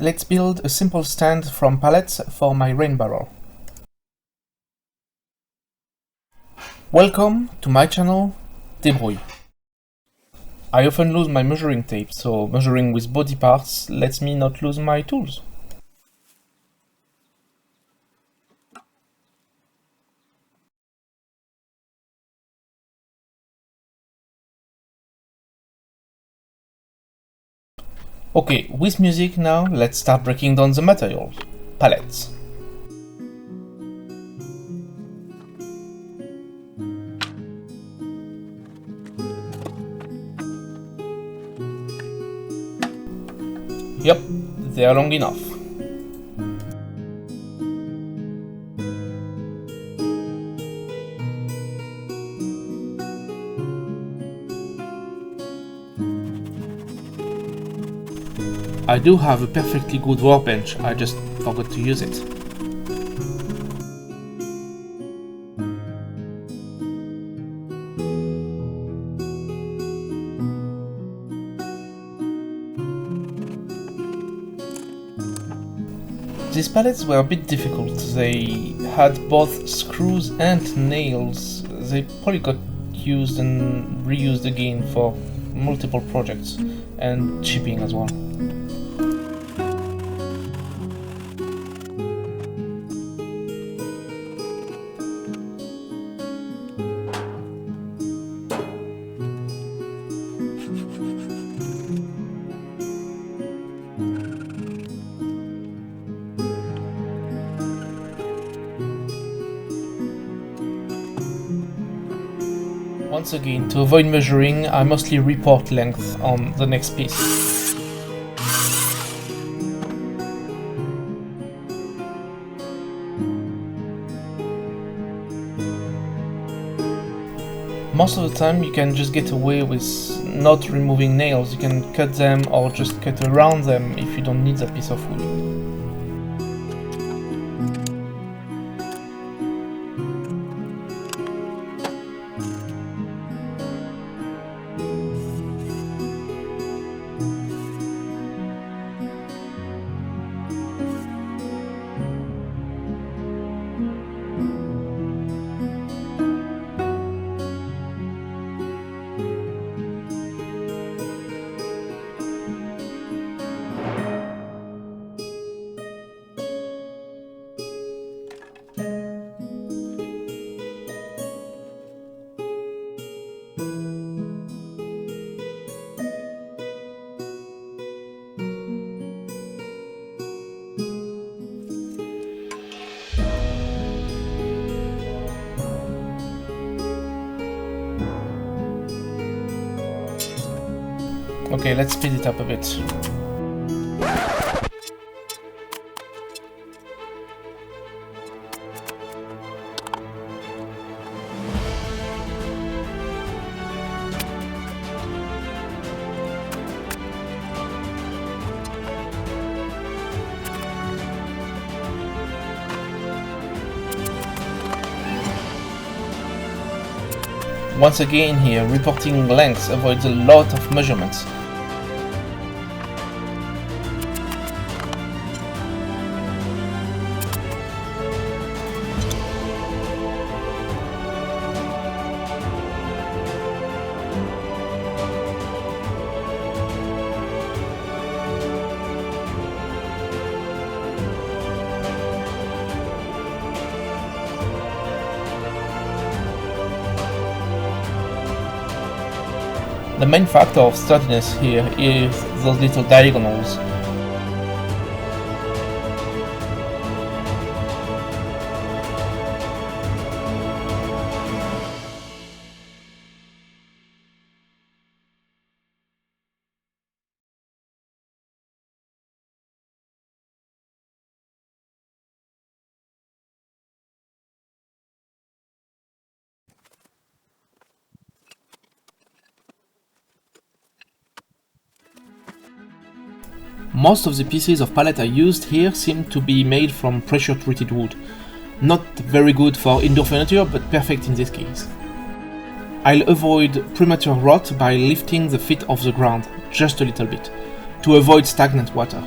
Let's build a simple stand from pallets for my rain barrel. Welcome to my channel, Debrouille. I often lose my measuring tape, so measuring with body parts lets me not lose my tools. Okay, with music now, let's start breaking down the materials. Pallets. Yep, they are long enough. I do have a perfectly good workbench, I just forgot to use it. These pallets were a bit difficult. They had both screws and nails. They probably got used and reused again for multiple projects and shipping as well. Once again, to avoid measuring, I mostly report length on the next piece. Most of the time you can just get away with not removing nails. You can cut them or just cut around them if you don't need that piece of wood. Okay, let's speed it up a bit. Once again here, reporting lengths avoids a lot of measurements. The main factor of sturdiness here is those little diagonals. Most of the pieces of pallet I used here seem to be made from pressure-treated wood. Not very good for indoor furniture, but perfect in this case. I'll avoid premature rot by lifting the feet off the ground, just a little bit, to avoid stagnant water.